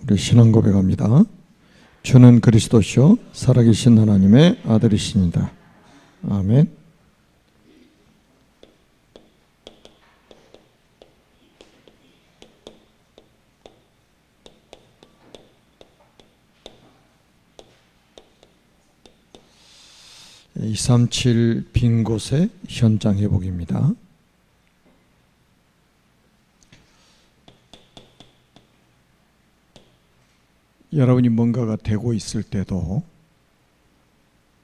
우리 신앙 고백합니다. 주는 그리스도시요 살아계신 하나님의 아들이십니다. 아멘. (237) 빈 곳의 현장 회복입니다. 여러분이 뭔가가 되고 있을 때도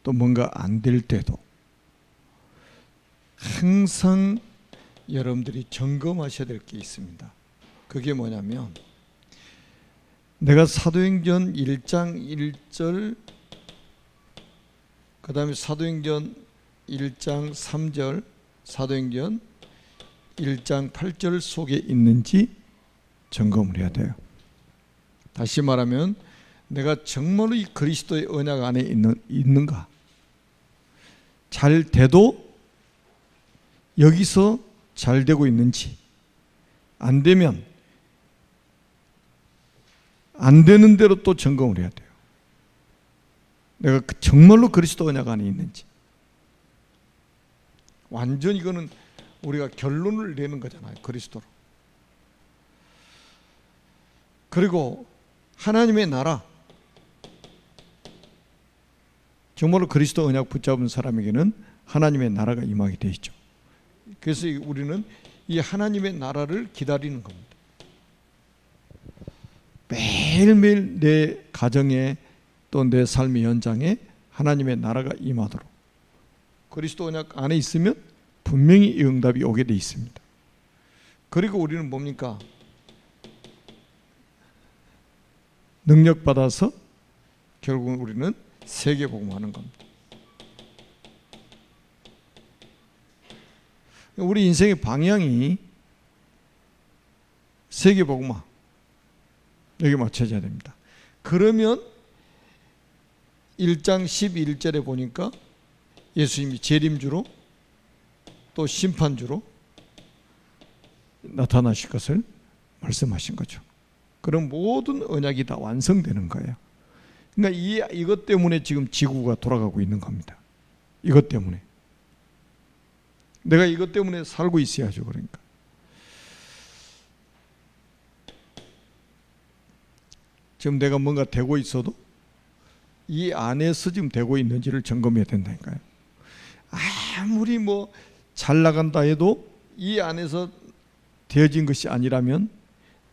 또 뭔가 안 될 때도 항상 여러분들이 점검하셔야 될 게 있습니다. 그게 뭐냐면, 내가 사도행전 1장 1절 그 다음에 사도행전 1장 3절 사도행전 1장 8절 속에 있는지 점검을 해야 돼요. 다시 말하면 내가 정말로 이 그리스도의 언약 안에 있는가? 잘 돼도 여기서 잘 되고 있는지, 안 되면 안 되는 대로 또 점검을 해야 돼요. 내가 정말로 그리스도 언약 안에 있는지. 완전 이거는 우리가 결론을 내는 거잖아요, 그리스도로. 그리고 하나님의 나라, 정말로 그리스도 언약 붙잡은 사람에게는 하나님의 나라가 임하게 되어 있죠. 그래서 우리는 이 하나님의 나라를 기다리는 겁니다. 매일매일 내 가정에 또 내 삶의 현장에 하나님의 나라가 임하도록 그리스도 언약 안에 있으면 분명히 이 응답이 오게 되어 있습니다. 그리고 우리는 뭡니까? 능력 받아서 결국은 우리는 세계복음하는 겁니다. 우리 인생의 방향이 세계복음화, 여기 맞춰져야 됩니다. 그러면 1장 11절에 보니까 예수님이 재림주로 또 심판주로 나타나실 것을 말씀하신 거죠. 그럼 모든 언약이 다 완성되는 거예요. 그러니까 이것 때문에 지금 지구가 돌아가고 있는 겁니다. 이것 때문에. 내가 이것 때문에 살고 있어야죠. 그러니까. 지금 내가 뭔가 되고 있어도 이 안에서 지금 되고 있는지를 점검해야 된다니까요. 아무리 뭐 잘 나간다 해도 이 안에서 되어진 것이 아니라면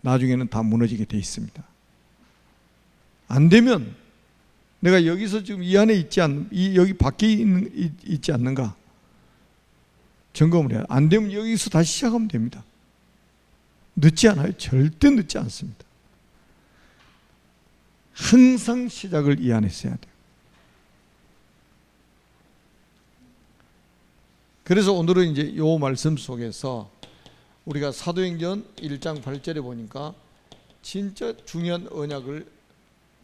나중에는 다 무너지게 돼 있습니다. 안 되면 내가 여기서 지금 이 안에 여기 밖에 있지 않는가 점검을 해야. 안 되면 여기서 다시 시작하면 됩니다. 늦지 않아요. 절대 늦지 않습니다. 항상 시작을 이 안에서 해야 돼요. 그래서 오늘은 이제 이 말씀 속에서 우리가 사도행전 1장 8절에 보니까 진짜 중요한 언약을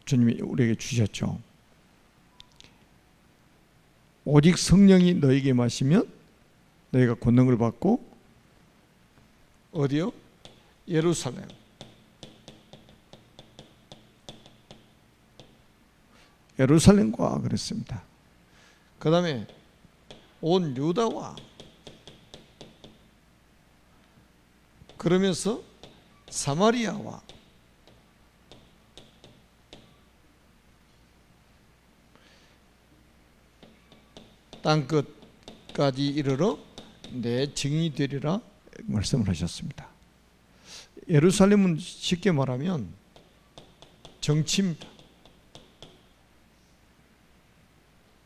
주님이 우리에게 주셨죠. 오직 성령이 너에게 마시면 너희가 권능을 받고 어디요? 예루살렘, 예루살렘과 그랬습니다. 그 다음에 온 유다와, 그러면서 사마리아와, 땅끝까지 이르러 내 증인이 되리라 말씀을 하셨습니다. 예루살렘은 쉽게 말하면 정치입니다.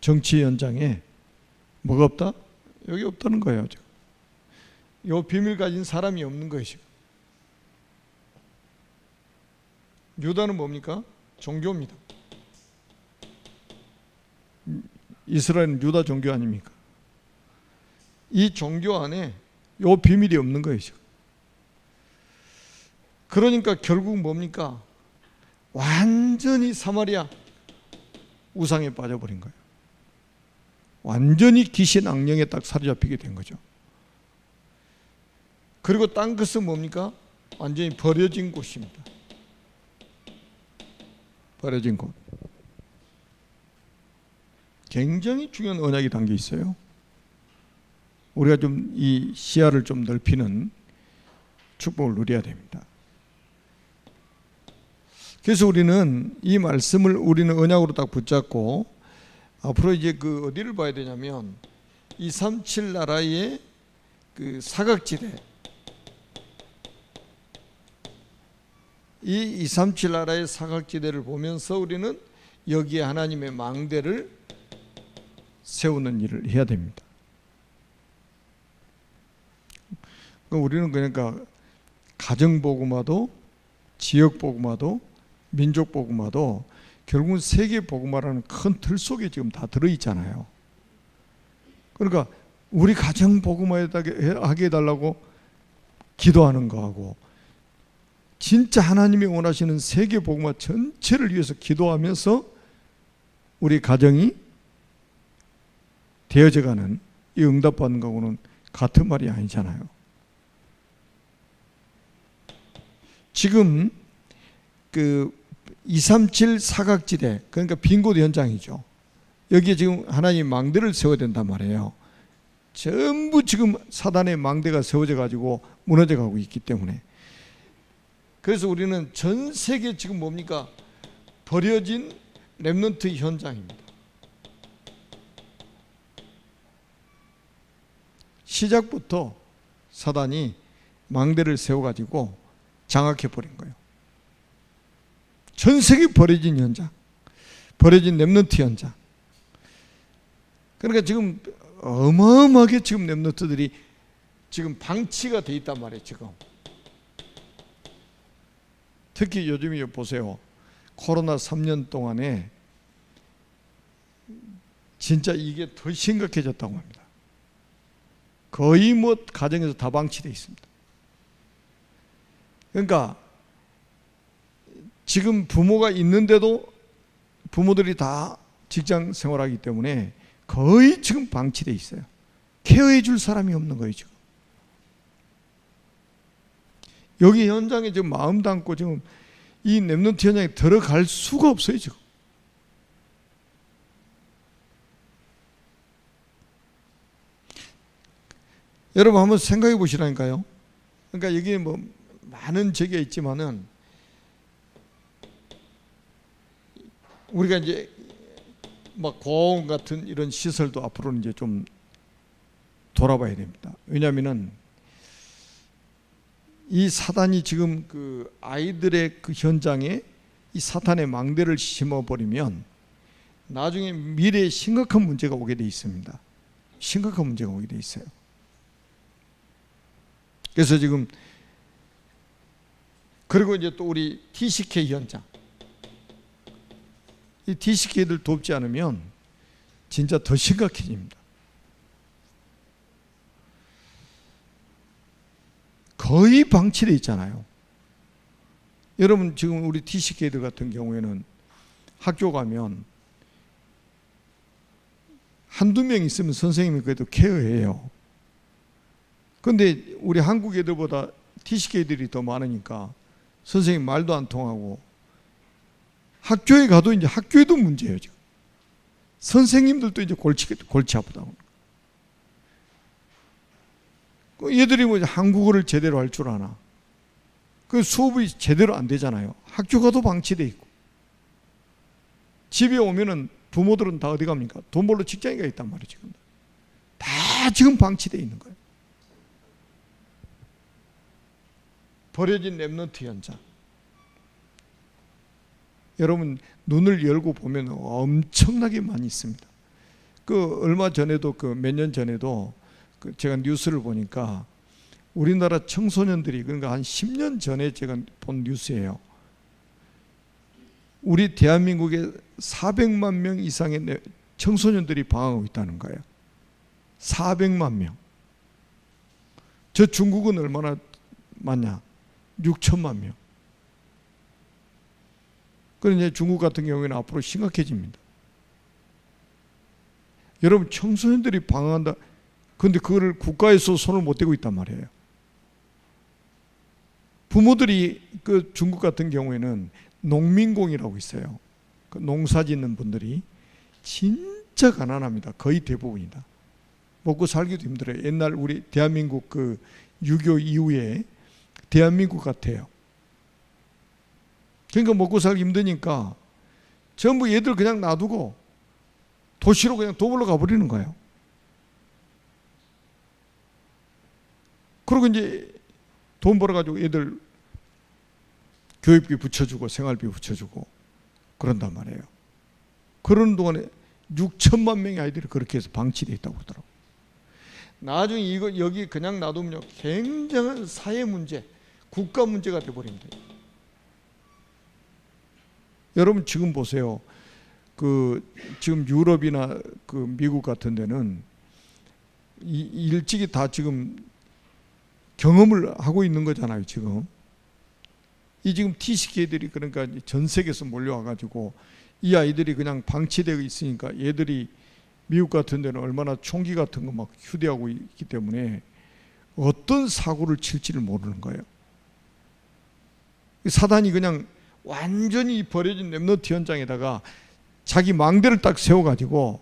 정치 현장에 뭐가 없다? 여기 없다는 거예요. 지금. 이 비밀 가진 사람이 없는 거예요. 지금. 유다는 뭡니까? 종교입니다. 이스라엘은 유다 종교 아닙니까? 이 종교 안에 이 비밀이 없는 거예요. 지금. 그러니까 결국 뭡니까? 완전히 사마리아 우상에 빠져버린 거예요. 완전히 귀신 악령에 딱 사로잡히게 된 거죠. 그리고 땅끝은 뭡니까? 완전히 버려진 곳입니다. 버려진 곳. 굉장히 중요한 언약이 담겨 있어요. 우리가 좀 이 시야를 좀 넓히는 축복을 누려야 됩니다. 그래서 우리는 이 말씀을 우리는 언약으로 딱 붙잡고 앞으로 이제 그 어디를 봐야 되냐면 237 나라의 그 사각지대, 이 237 나라의 사각지대를 보면서 우리는 여기에 하나님의 망대를 세우는 일을 해야 됩니다. 우리는 그러니까 가정복음화도 지역복음화도 민족복음화도 결국은 세계복음화라는 큰 틀 속에 지금 다 들어있잖아요. 그러니까 우리 가정복음화하게 해달라고 기도하는 거하고 진짜 하나님이 원하시는 세계복음화 전체를 위해서 기도하면서 우리 가정이 되어져가는 이 응답받는 거하고는 같은 말이 아니잖아요. 지금 그 237 사각지대, 그러니까 빈곳 현장이죠. 여기에 지금 하나님 망대를 세워야 된단 말이에요. 전부 지금 사단의 망대가 세워져 가지고 무너져 가고 있기 때문에. 그래서 우리는 전 세계 지금 뭡니까? 버려진 렘넌트 현장입니다. 시작부터 사단이 망대를 세워가지고 장악해버린 거예요. 전 세계 버려진 현장, 버려진 렘넌트 현장. 그러니까 지금 어마어마하게 지금 렘넌트들이 지금 방치가 돼 있단 말이에요. 지금 특히 요즘에 보세요. 코로나 3년 동안에 진짜 이게 더 심각해졌다고 합니다. 거의 뭐 가정에서 다 방치되어 있습니다. 그러니까 지금 부모가 있는데도 부모들이 다 직장 생활하기 때문에 거의 지금 방치되어 있어요. 케어해 줄 사람이 없는 거예요. 지금 여기 현장에 지금 마음 담고 지금 이 렘넌트 현장에 들어갈 수가 없어요. 지금 여러분 한번 생각해 보시라니까요. 그러니까 여기에 뭐 많은 적이 있지만은 우리가 이제 막 고아원 같은 이런 시설도 앞으로는 이제 좀 돌아봐야 됩니다. 왜냐하면은 이 사단이 지금 그 아이들의 그 현장에 이 사탄의 망대를 심어버리면 나중에 미래에 심각한 문제가 오게 돼 있습니다. 심각한 문제가 오게 돼 있어요. 그래서 지금 그리고 이제 또 우리 TCK 현장, 이 TCK들 돕지 않으면 진짜 더 심각해집니다. 거의 방치되어 있잖아요. 여러분 지금 우리 TCK들 같은 경우에는 학교 가면 한두 명 있으면 선생님이 그래도 케어해요. 그런데 우리 한국 애들보다 TCK들이 더 많으니까 선생님 말도 안 통하고 학교에 가도 이제 학교에도 문제예요. 지금 선생님들도 이제 골치 아프다고. 얘들이 뭐 한국어를 제대로 할 줄 아나? 그 수업이 제대로 안 되잖아요. 학교 가도 방치돼 있고. 집에 오면은 부모들은 다 어디 갑니까? 돈 벌러 직장에 가 있단 말이에요. 지금 다 지금 방치돼 있는 거예요. 버려진 렘넌트 현장. 여러분 눈을 열고 보면 엄청나게 많이 있습니다. 그 얼마 전에도 그 몇 년 전에도 그 제가 뉴스를 보니까 우리나라 청소년들이 그러니까 한 10년 전에 제가 본 뉴스예요. 우리 대한민국에 400만 명 이상의 청소년들이 방황하고 있다는 거예요. 400만 명. 저 중국은 얼마나 많냐? 6천만 명. 그런데 중국 같은 경우에는 앞으로 심각해집니다. 여러분 청소년들이 방황한다. 그런데 그거를 국가에서 손을 못 대고 있단 말이에요. 부모들이 그 중국 같은 경우에는 농민공이라고 있어요. 그 농사 짓는 분들이 진짜 가난합니다. 거의 대부분이다. 먹고 살기도 힘들어요. 옛날 우리 대한민국 그 6.25 이후에 대한민국 같아요. 그러니까 먹고 살기 힘드니까 전부 얘들 그냥 놔두고 도시로 그냥 도굴러 가버리는 거예요. 그리고 이제 돈 벌어가지고 애들 교육비 붙여주고 생활비 붙여주고 그런단 말이에요. 그러는 동안에 6천만 명의 아이들이 그렇게 해서 방치되어 있다고 하더라고요. 나중에 이거 여기 그냥 놔두면 굉장한 사회 문제, 국가 문제가 돼버립니다. 여러분 지금 보세요. 그 지금 유럽이나 그 미국 같은 데는 일찍이 다 지금 경험을 하고 있는 거잖아요. 지금 이 지금 TCK들이 그러니까 전 세계에서 몰려와가지고 이 아이들이 그냥 방치되어 있으니까 얘들이 미국 같은 데는 얼마나 총기 같은 거 막 휴대하고 있기 때문에 어떤 사고를 칠지를 모르는 거예요. 사단이 그냥 완전히 버려진 렘넌트 현장에다가 자기 망대를 딱 세워가지고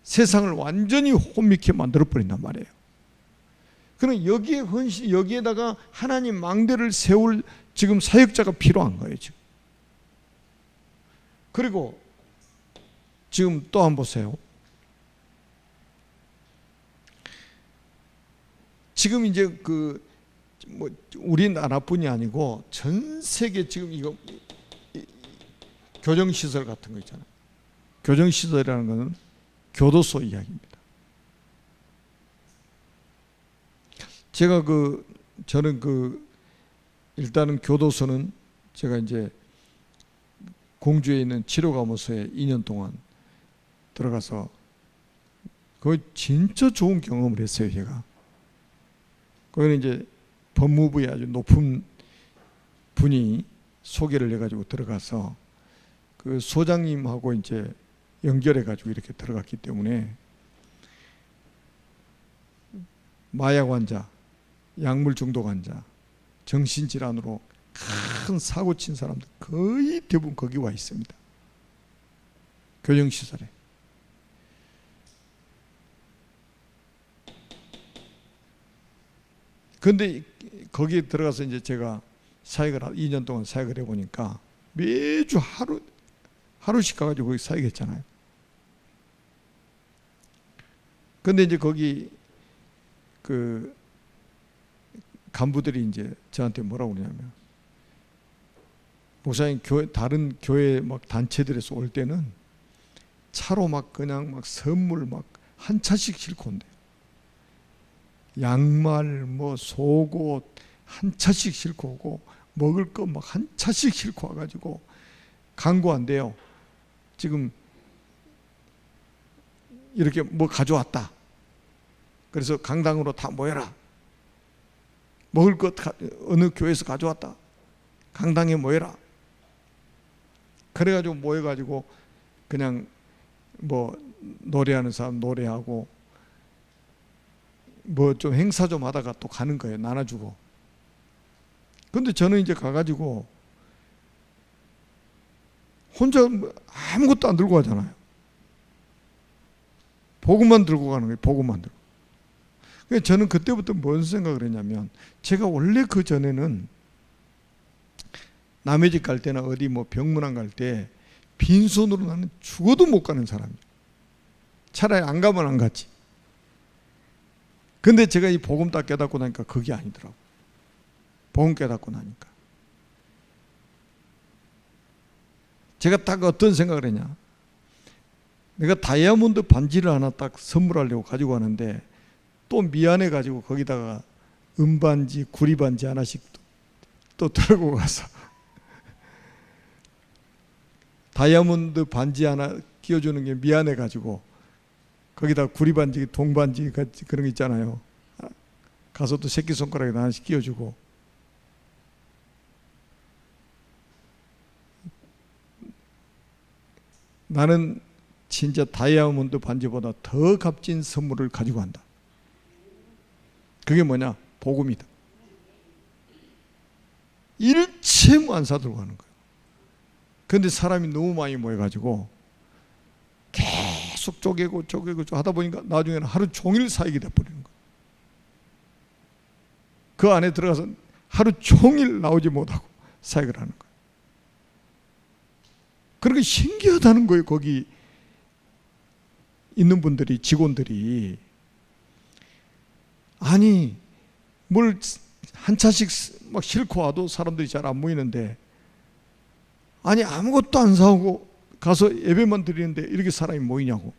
세상을 완전히 혼미케 만들어버린단 말이에요. 그럼 여기에다가 하나님 망대를 세울 지금 사역자가 필요한 거예요. 지금. 그리고 지금 또 한번 보세요. 지금 이제 그 뭐 우리나라뿐이 아니고 전 세계 지금 이거 교정시설 같은 거 있잖아요. 교정시설이라는 것은 교도소 이야기입니다. 제가 저는 일단은 교도소는 제가 이제 공주에 있는 치료감호소에 2년 동안 들어가서 거의 진짜 좋은 경험을 했어요. 제가 거기는 이제 법무부의 아주 높은 분이 소개를 해가지고 들어가서 그 소장님하고 이제 연결해가지고 이렇게 들어갔기 때문에 마약 환자, 약물 중독 환자, 정신질환으로 큰 사고 친 사람들 거의 대부분 거기 와 있습니다. 교정시설에. 그런데 거기에 들어가서 이제 제가 2년 동안 사역을 해보니까 매주 하루씩 가가지고 거기 사역했잖아요. 근데 이제 거기 그 간부들이 이제 저한테 뭐라고 그러냐면, 목사님 다른 교회 막 단체들에서 올 때는 차로 막 그냥 막 선물 막 한 차씩 싣고 온대요. 양말 뭐 속옷 한 차씩 싣고 오고 먹을 거 막 한 차씩 싣고 와가지고 간구한대요. 지금 이렇게 뭐 가져왔다. 그래서 강당으로 다 모여라. 먹을 것 어느 교회에서 가져왔다. 강당에 모여라. 그래가지고 모여가지고 그냥 뭐 노래하는 사람 노래하고 뭐 좀 행사 좀 하다가 또 가는 거예요. 나눠주고. 근데 저는 이제 가가지고 혼자 아무것도 안 들고 가잖아요. 복음만 들고 가는 거예요. 복음만 들고. 그래서 저는 그때부터 뭔 생각을 했냐면, 제가 원래 그 전에는 남의 집 갈 때나 어디 뭐 병문안 갈 때 빈손으로 나는 죽어도 못 가는 사람이에요. 차라리 안 가면 안 갔지. 근데 제가 이 복음 딱 깨닫고 나니까 그게 아니더라고. 복음 깨닫고 나니까. 제가 딱 어떤 생각을 했냐. 내가 다이아몬드 반지를 하나 딱 선물하려고 가지고 가는데 또 미안해 가지고 거기다가 은반지, 구리반지 하나씩 또 들고 가서 다이아몬드 반지 하나 끼워주는 게 미안해 가지고 거기다 구리반지, 동반지 같이 그런 거 있잖아요. 가서 또 새끼손가락에 하나씩 끼워주고. 나는 진짜 다이아몬드 반지보다 더 값진 선물을 가지고 간다. 그게 뭐냐? 복음이다. 일체 안 사들고 가는 거예요. 그런데 사람이 너무 많이 모여가지고 계속 쪼개고 하다 보니까 나중에는 하루 종일 사역이 돼버리는 거예요. 그 안에 들어가서 하루 종일 나오지 못하고 사역을 하는 거예요. 그러니까 신기하다는 거예요. 거기 있는 분들이, 직원들이. 아니 뭘 한 차씩 막 싣고 와도 사람들이 잘 안 모이는데, 아니 아무것도 안 사오고 가서 예배만 드리는데 이렇게 사람이 모이냐고.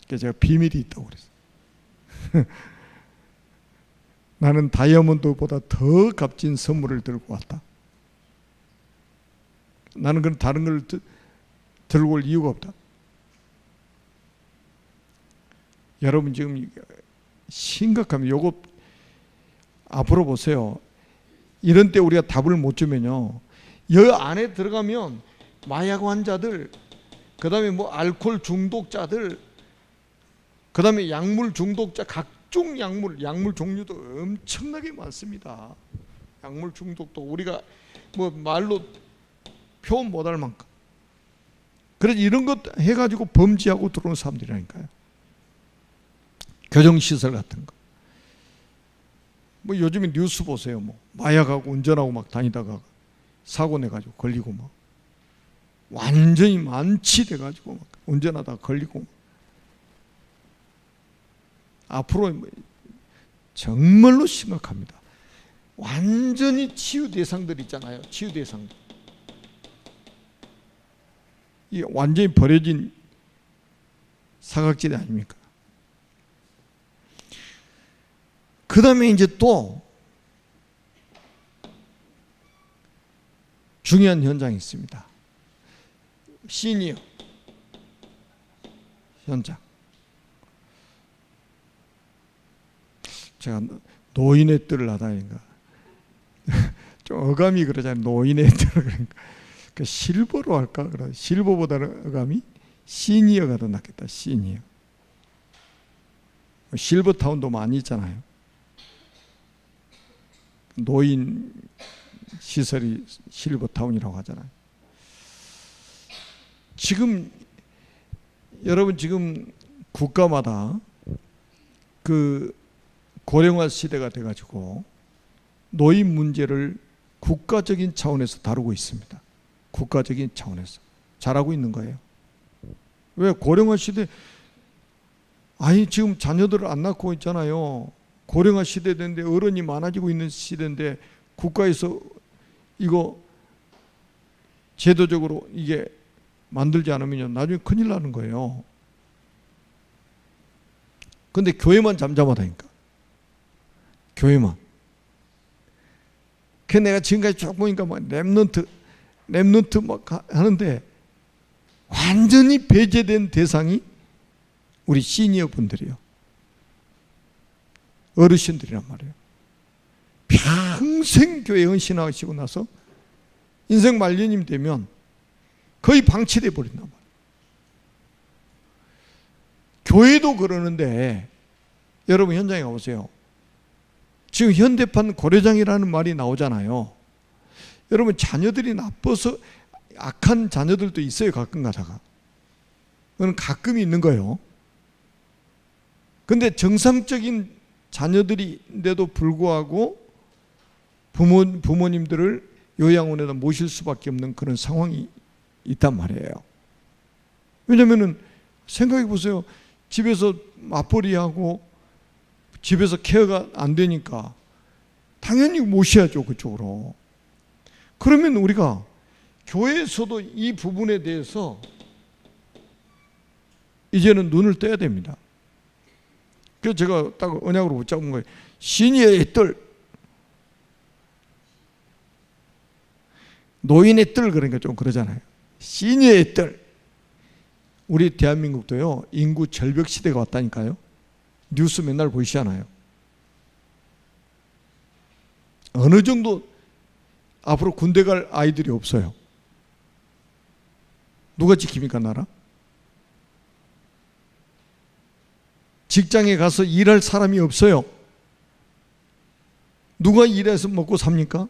그래서 제가 비밀이 있다고 그랬어요. 나는 다이아몬드보다 더 값진 선물을 들고 왔다. 나는 그런 다른 걸 들고 올 이유가 없다. 여러분 지금 심각합니다. 요거 앞으로 보세요. 이런 때 우리가 답을 못 주면요, 여 안에 들어가면 마약 환자들, 그 다음에 뭐 알코올 중독자들, 그 다음에 약물 중독자, 각종 약물 종류도 엄청나게 많습니다. 약물 중독도 우리가 뭐 말로 표현 못할 만큼. 그래서 이런 것 해가지고 범죄하고 들어오는 사람들이라니까요. 교정시설 같은 거. 뭐 요즘에 뉴스 보세요. 뭐 마약하고 운전하고 막 다니다가 사고 내가지고 걸리고 막 완전히 만취돼가지고 막 운전하다가 걸리고. 앞으로 정말로 심각합니다. 완전히 치유 대상들 있잖아요. 치유 대상들. 이 완전히 버려진 사각지대 아닙니까? 그 다음에 이제 또 중요한 현장이 있습니다. 시니어 현장. 제가 노인의 뜰을 하다니까 좀 어감이 그러잖아요. 노인의 뜰. 그러니까 그 실버로 할까? 그래. 실버보다는 어감이 시니어가 더 낫겠다. 시니어. 실버타운도 많이 있잖아요. 노인 시설이 실버타운이라고 하잖아요. 지금 여러분 지금 국가마다 그 고령화 시대가 돼가지고 노인 문제를 국가적인 차원에서 다루고 있습니다. 국가적인 차원에서 잘하고 있는 거예요. 왜? 고령화 시대, 아니 지금 자녀들을 안 낳고 있잖아요. 고령화 시대인데 어른이 많아지고 있는 시대인데 국가에서 이거 제도적으로 이게 만들지 않으면 나중에 큰일 나는 거예요. 근데 교회만 잠잠하다니까. 교회만. 그 내가 지금까지 쭉 보니까 막 랩넌트 막 하는데 완전히 배제된 대상이 우리 시니어 분들이요. 어르신들이란 말이에요. 평생 교회 헌신하시고 나서 인생 말년임 되면 거의 방치돼 버린단 말이에요. 교회도 그러는데 여러분 현장에 가보세요. 지금 현대판 고려장이라는 말이 나오잖아요. 여러분 자녀들이 나빠서 악한 자녀들도 있어요. 가끔 가다가. 그건 가끔 있는 거예요. 근데 정상적인 자녀들인데도 불구하고 부모님들을 요양원에다 모실 수밖에 없는 그런 상황이 있단 말이에요. 왜냐면은 생각해 보세요. 집에서 맞벌이하고 집에서 케어가 안 되니까 당연히 모셔야죠. 그쪽으로. 그러면 우리가 교회에서도 이 부분에 대해서 이제는 눈을 떼야 됩니다. 그래서 제가 딱 언약으로 붙잡은 거예요. 시니어의 뜰, 노인의 뜰, 그러니까 좀 그러잖아요. 시니어의 뜰. 우리 대한민국도요 인구 절벽 시대가 왔다니까요. 뉴스 맨날 보시잖아요. 어느 정도 앞으로 군대 갈 아이들이 없어요. 누가 지킵니까 나라? 직장에 가서 일할 사람이 없어요. 누가 일해서 먹고 삽니까?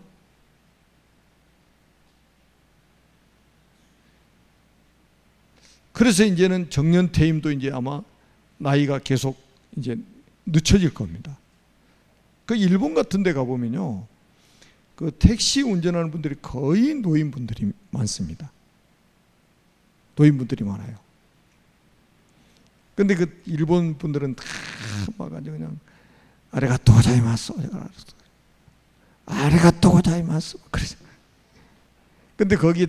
그래서 이제는 정년 퇴임도 이제 아마 나이가 계속 이제 늦춰질 겁니다. 그 일본 같은 데 가보면요, 그 택시 운전하는 분들이 거의 노인분들이 많습니다. 노인분들이 많아요. 근데 그 일본 분들은 다 막 아주 그냥 아리가또 고자이마스, 아리가또 고자이마스 그러죠. 근데 거기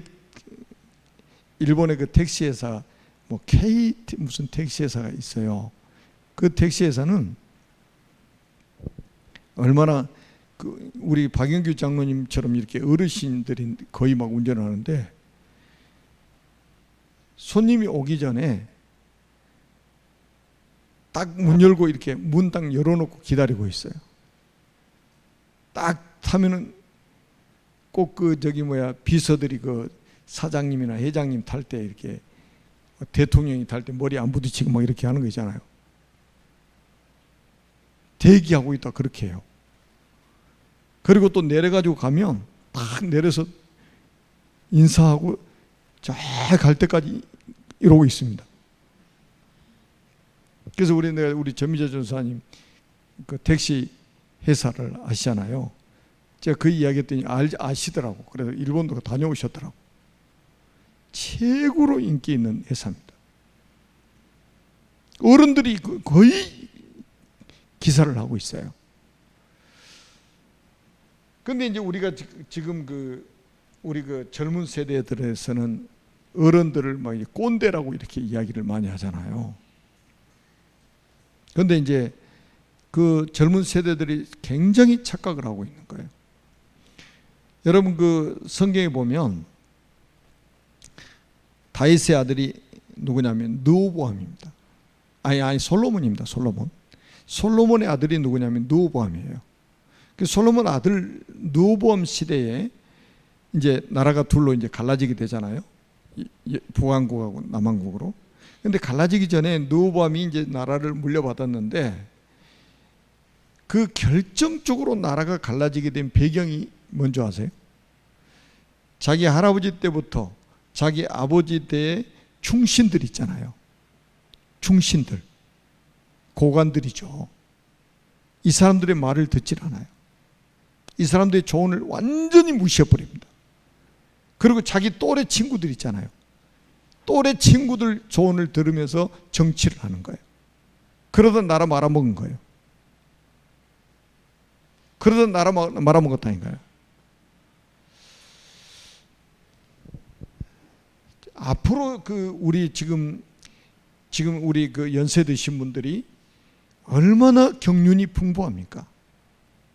일본의 그 택시 회사, 뭐 KT 무슨 택시 회사가 있어요. 그 택시 회사는 얼마나 그 우리 박영규 장로님처럼 이렇게 어르신들이 거의 막 운전하는데, 손님이 오기 전에 딱 문 열고 이렇게 문 딱 열어놓고 기다리고 있어요. 딱 타면은 꼭 그 저기 뭐야 비서들이 그 사장님이나 회장님 탈 때 이렇게 대통령이 탈 때 머리 안 부딪히고 막 이렇게 하는 거 있잖아요. 대기하고 있다 그렇게 해요. 그리고 또 내려가지고 가면 딱 내려서 인사하고 저 갈 때까지 이러고 있습니다. 그래서 우리 전미자 전사님 그 택시 회사를 아시잖아요. 제가 그 이야기했더니 아시더라고. 그래서 일본도 다녀오셨더라고. 최고로 인기 있는 회사입니다. 어른들이 거의 기사를 하고 있어요. 근데 이제 우리가 지금 우리 그 젊은 세대들에서는 어른들을 막 꼰대라고 이렇게 이야기를 많이 하잖아요. 그런데 이제 그 젊은 세대들이 굉장히 착각을 하고 있는 거예요. 여러분 그 성경에 보면 다윗의 아들이 누구냐면 르호보암입니다. 아니 솔로몬입니다. 솔로몬의 아들이 누구냐면 르호보암이에요. 그 솔로몬 아들 르호보암 시대에 이제 나라가 둘로 이제 갈라지게 되잖아요. 북왕국하고 남왕국으로. 근데 갈라지기 전에 르호보암이 이제 나라를 물려받았는데, 그 결정적으로 나라가 갈라지게 된 배경이 뭔지 아세요? 자기 할아버지 때부터 자기 아버지 때의 충신들 있잖아요. 충신들, 고관들이죠. 이 사람들의 말을 듣질 않아요. 이 사람들의 조언을 완전히 무시해버립니다. 그리고 자기 또래 친구들 있잖아요. 또래 친구들 조언을 들으면서 정치를 하는 거예요. 그러다 나라 말아먹은 거예요. 그러다 나라 말아먹었다니까요. 앞으로 우리 지금 우리 그 연세 드신 분들이 얼마나 경륜이 풍부합니까?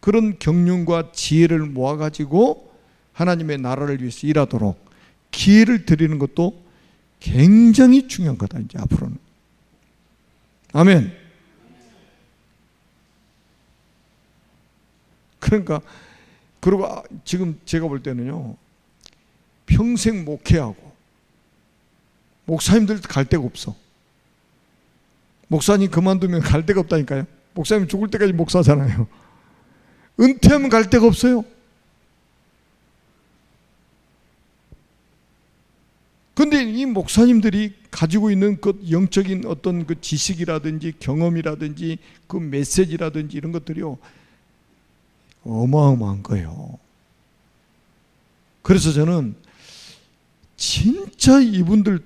그런 경륜과 지혜를 모아가지고 하나님의 나라를 위해서 일하도록 기회를 드리는 것도 굉장히 중요한 거다, 이제 앞으로는. 아멘. 그러니까, 그리고 지금 제가 볼 때는요, 평생 목회하고, 목사님들 갈 데가 없어. 목사님 그만두면 갈 데가 없다니까요. 목사님 죽을 때까지 목사잖아요. 은퇴하면 갈 데가 없어요. 그런데 이 목사님들이 가지고 있는 그 영적인 어떤 그 지식이라든지 경험이라든지 그 메시지라든지 이런 것들이요, 어마어마한 거예요. 그래서 저는 진짜 이분들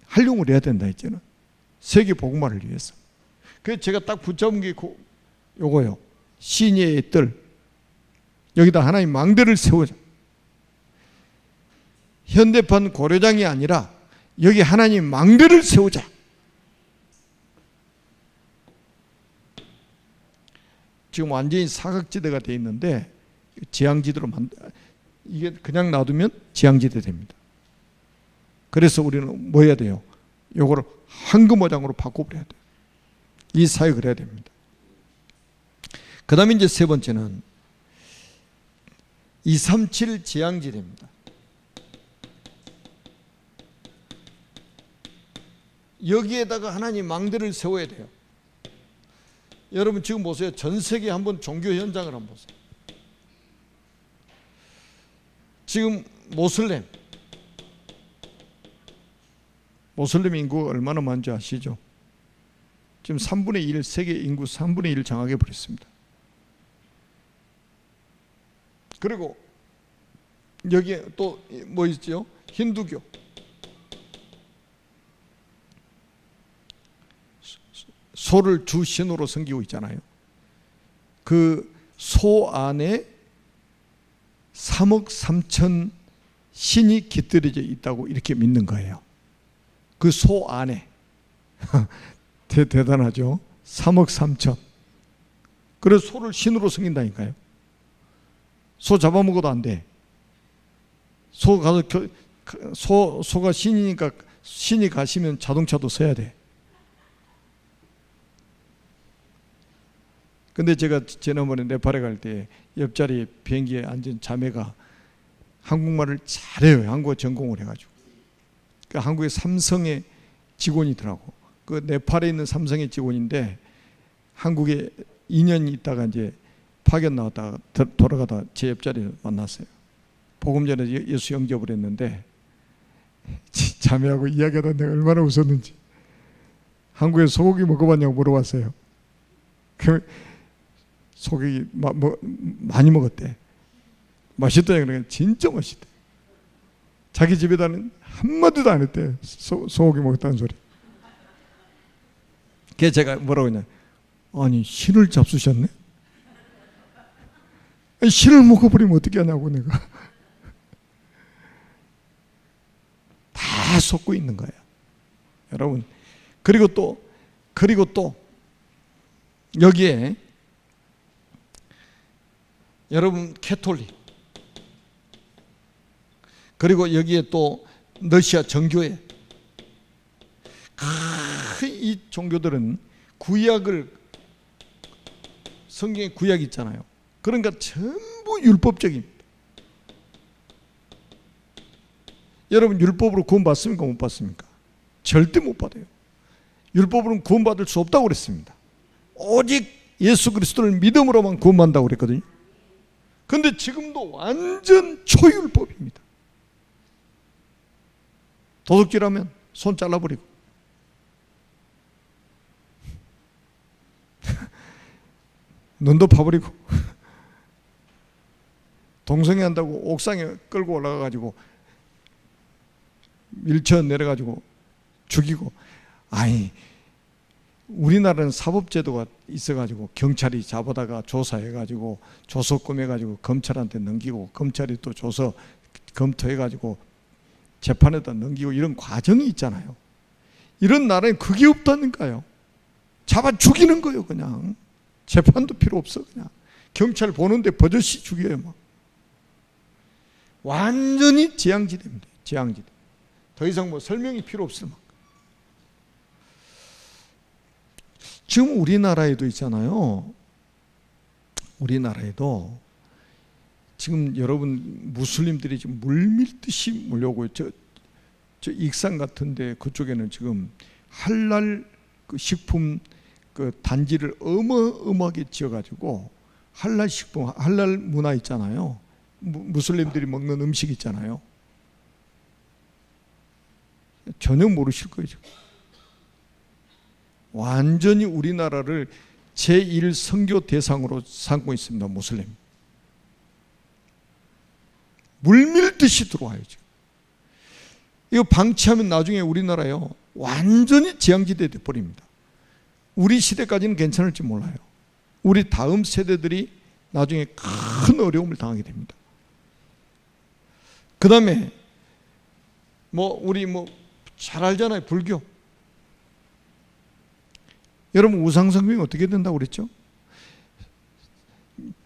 활용을 해야 된다 했잖아요. 세계 복음화를 위해서. 그래서 제가 딱 붙잡은 게 요거요. 시니의 뜰. 여기다 하나님 망대를 세우자. 현대판 고려장이 아니라 여기 하나님 망대를 세우자. 지금 완전히 사각지대가 되어 있는데 지향지대로 이게 그냥 놔두면 지향지대 됩니다. 그래서 우리는 뭐 해야 돼요? 요거를 황금어장으로 바꿔버려야 돼요. 이 사역을 해야 됩니다. 그 다음에 이제 세 번째는 237 지향지대입니다. 여기에다가 하나님 망대를 세워야 돼요. 여러분 지금 보세요. 전 세계 한번 종교 현장을 한번 보세요. 지금 모슬림 인구가 얼마나 많은지 아시죠? 지금 3분의 1, 세계 인구 3분의 1을 장악해 버렸습니다. 그리고 여기에 또 뭐 있죠? 힌두교. 소를 주 신으로 섬기고 있잖아요. 그 소 안에 3억 3천 신이 깃들여져 있다고 이렇게 믿는 거예요. 그 소 안에. 대단하죠? 3억 3천. 그래서 소를 신으로 섬긴다니까요. 소 잡아먹어도 안 돼. 소 가서 소가 신이니까 신이 가시면 자동차도 서야 돼. 근데 제가 지난번에 네팔에 갈 때 옆자리 비행기에 앉은 자매가 한국말을 잘해요. 한국어 전공을 해가지고. 그 한국의 삼성의 직원이더라고. 그 네팔에 있는 삼성의 직원인데 한국에 2년 있다가 이제 파견 나왔다가 돌아가다 제 옆자리에 만났어요. 복음 전에 예수 영접을 했는데 자매하고 이야기하다 내가 얼마나 웃었는지. 한국에 소고기 먹어봤냐고 물어봤어요. 그 소고기 많이 먹었대. 맛있다냐 그러니까 진짜 맛있대. 자기 집에다는 한마디도 안 했대. 소고기 먹었다는 소리. 그래서 제가 뭐라고 했냐, 아니 신을 잡수셨네? 아니, 신을 먹어버리면 어떻게 하냐고 내가. 다 속고 있는 거예요 여러분. 그리고 또 여기에 여러분 캐톨릭, 그리고 여기에 또 러시아 정교회, 이 종교들은 구약을, 성경에 구약이 있잖아요. 그러니까 전부 율법적입니다. 여러분 율법으로 구원 받습니까? 못 받습니까? 절대 못 받아요. 율법으로는 구원 받을 수 없다고 그랬습니다. 오직 예수 그리스도를 믿음으로만 구원받는다고 그랬거든요. 그런데 지금도 완전 초율법입니다. 도둑질하면 손 잘라버리고, 눈도 파버리고, 동성애 한다고 옥상에 끌고 올라가가지고 밀쳐 내려가지고 죽이고. 아니 우리나라는 사법제도가 있어가지고 경찰이 잡아다가 조사해가지고 조서 꾸며가지고 검찰한테 넘기고, 검찰이 또 조서 검토해가지고 재판에다 넘기고, 이런 과정이 있잖아요. 이런 나라엔 그게 없다니까요. 잡아 죽이는 거예요. 그냥 재판도 필요 없어. 그냥 경찰 보는데 버젓이 죽여요. 막. 완전히 재앙지대입니다. 재앙지대. 더 이상 뭐 설명이 필요 없을 만큼. 지금 우리나라에도 있잖아요. 우리나라에도 지금 여러분 무슬림들이 지금 물밀듯이 몰려오고, 저 익산 같은데 그쪽에는 지금 할랄 그 식품 그 단지를 어마어마하게 지어가지고, 할랄 식품, 할랄 문화 있잖아요. 무슬림들이 먹는 음식 있잖아요. 전혀 모르실 거예요 지금. 완전히 우리나라를 제1 선교 대상으로 삼고 있습니다. 무슬림 물밀듯이 들어와요 지금. 이거 방치하면 나중에 우리나라요 완전히 재앙지대 돼버립니다. 우리 시대까지는 괜찮을지 몰라요. 우리 다음 세대들이 나중에 큰 어려움을 당하게 됩니다. 그 다음에 우리 잘 알잖아요. 불교. 여러분 우상숭배는 어떻게 된다고 그랬죠?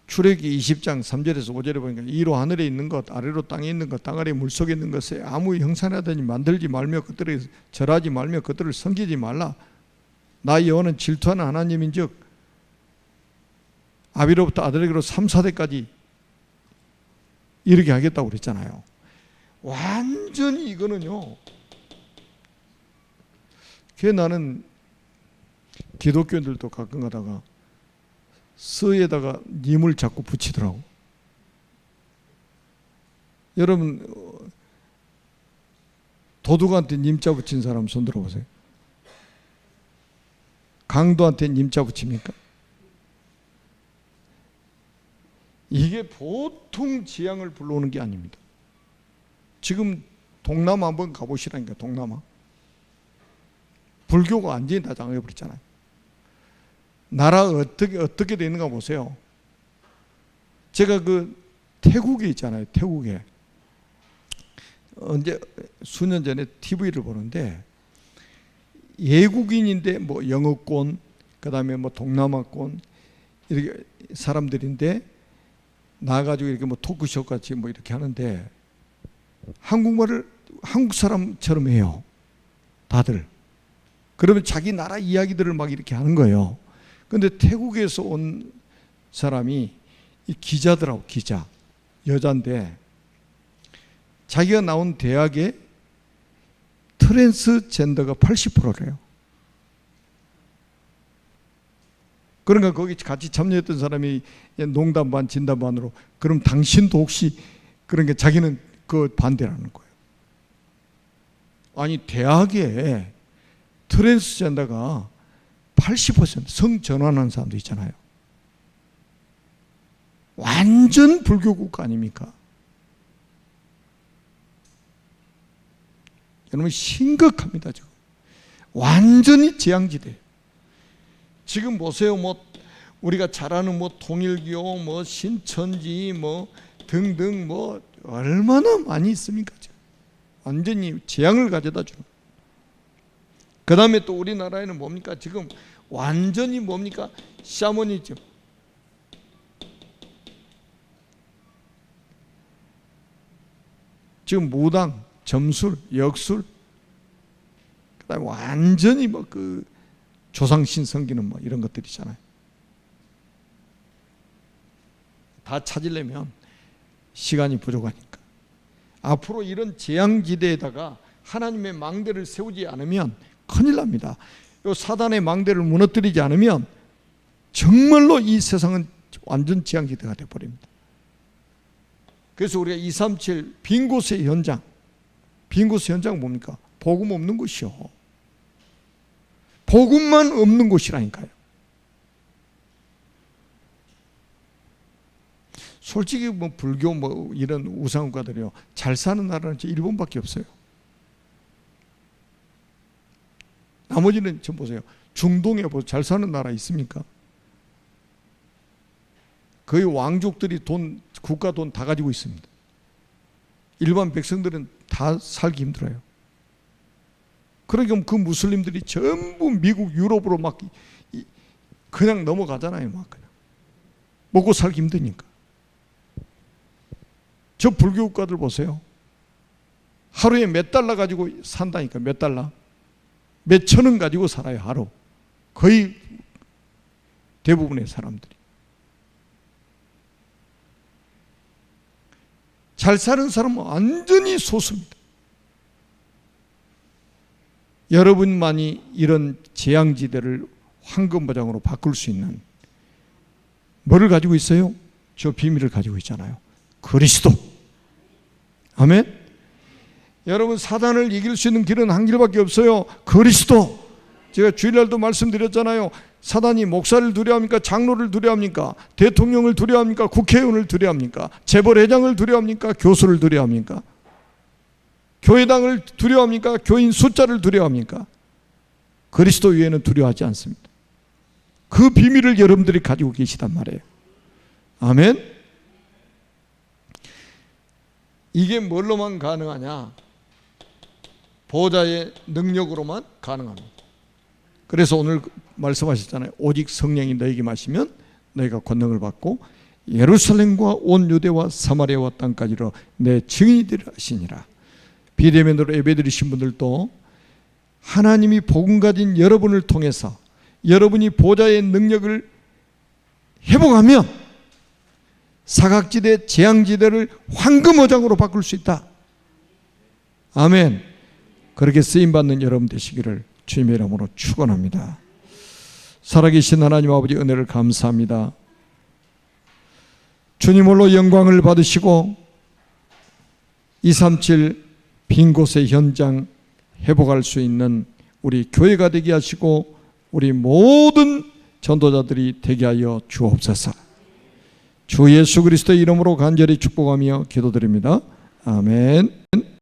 출애기 20장 3절에서 5절에 보니까 이로 하늘에 있는 것, 아래로 땅에 있는 것, 땅 아래 물속에 있는 것에 아무 형상하더니 만들지 말며 그들을 절하지 말며 그들을 섬기지 말라. 나 여호와는 질투하는 하나님인즉 아비로부터 아들에게로 3, 4대까지 이렇게 하겠다고 그랬잖아요. 완전히 이거는요. 그래서 나는 기독교인들도 가끔 가다가 서에다가 님을 자꾸 붙이더라고. 여러분 도둑한테 님자 붙인 사람 손 들어보세요. 강도한테 님자 붙입니까? 이게 보통 재앙을 불러오는 게 아닙니다. 지금 동남아 한번 가보시라니까. 동남아 불교가 완전히 다 장악해버렸잖아요. 나라 어떻게 돼 있는가 보세요. 제가 그 태국에 있잖아요. 태국에 언제 수년 전에 TV를 보는데 외국인인데 뭐 영어권, 그다음에 뭐 동남아권 이렇게 사람들인데 나가지고 이렇게 뭐 토크쇼 같이 뭐 이렇게 하는데 한국말을 한국 사람처럼 해요. 다들. 그러면 자기 나라 이야기들을 막 이렇게 하는 거예요. 근데 태국에서 온 사람이 이 기자들하고 기자 여잔데 자기가 나온 대학에 트랜스젠더가 80%래요. 그러니까 거기 같이 참여했던 사람이 농담 반 진담 반으로 그럼 당신도 혹시 그러니까 자기는 그 반대라는 거예요. 아니 대학에 트랜스젠더가 80% 성전환한 사람도 있잖아요. 완전 불교 국가 아닙니까? 여러분 심각합니다. 지금 완전히 재앙지대. 지금 보세요. 뭐 우리가 잘 아는 뭐 통일교, 뭐 신천지, 뭐 등등 뭐 얼마나 많이 있습니까? 지금 완전히 재앙을 가져다 주는. 그 다음에 또 우리나라에는 뭡니까? 지금 완전히 뭡니까? 샤머니즘. 지금 무당, 점술, 역술, 그다음에 완전히 뭐 그 조상신 섬기는 뭐 이런 것들이잖아요. 다 찾으려면 시간이 부족하니까. 앞으로 이런 재앙지대에다가 하나님의 망대를 세우지 않으면 큰일 납니다. 이 사단의 망대를 무너뜨리지 않으면 정말로 이 세상은 완전 재앙지대가 되어버립니다. 그래서 우리가 237 빈 곳의 현장, 빈 곳의 현장은 뭡니까? 복음 없는 곳이요. 복음만 없는 곳이라니까요. 솔직히 뭐 불교 뭐 이런 우상국가들이요 잘 사는 나라는 일본밖에 없어요. 나머지는 좀 보세요. 중동에 뭐 잘 사는 나라 있습니까? 거의 왕족들이 돈, 국가 돈 다 가지고 있습니다. 일반 백성들은 다 살기 힘들어요. 그러니까 그 무슬림들이 전부 미국, 유럽으로 막 그냥 넘어가잖아요. 막 그냥 먹고 살기 힘드니까. 저 불교 국가들 보세요. 하루에 몇 달러 가지고 산다니까. 몇 달러, 몇 천 원 가지고 살아요. 하루. 거의 대부분의 사람들이. 잘 사는 사람은 완전히 소수입니다. 여러분만이 이런 재앙지대를 황금보장으로 바꿀 수 있는 뭐를 가지고 있어요? 저 비밀을 가지고 있잖아요. 그리스도. 아멘. 여러분 사단을 이길 수 있는 길은 한 길밖에 없어요. 그리스도. 제가 주일날도 말씀드렸잖아요. 사단이 목사를 두려워합니까? 장로를 두려워합니까? 대통령을 두려워합니까? 국회의원을 두려워합니까? 재벌회장을 두려워합니까? 교수를 두려워합니까? 교회당을 두려워합니까? 교인 숫자를 두려워합니까? 그리스도 위에는 두려워하지 않습니다. 그 비밀을 여러분들이 가지고 계시단 말이에요. 아멘. 이게 뭘로만 가능하냐? 보호자의 능력으로만 가능합니다. 그래서 오늘 말씀하셨잖아요. 오직 성령이 너에게 마시면 너희가 권능을 받고 예루살렘과 온 유대와 사마리아와 땅까지로 내 증인이 되리라 하시니라. 비대면으로 예배드리신 분들도 하나님이 복음 가진 여러분을 통해서 여러분이 보좌의 능력을 회복하면 사각지대, 재앙지대를 황금어장으로 바꿀 수 있다. 아멘. 그렇게 쓰임받는 여러분 되시기를 주님의 이름으로 축원합니다. 살아계신 하나님 아버지 은혜를 감사합니다. 주님 홀로 영광을 받으시고 237 빈 곳의 현장 회복할 수 있는 우리 교회가 되게 하시고 우리 모든 전도자들이 되게 하여 주옵소서. 주 예수 그리스도의 이름으로 간절히 축복하며 기도드립니다. 아멘.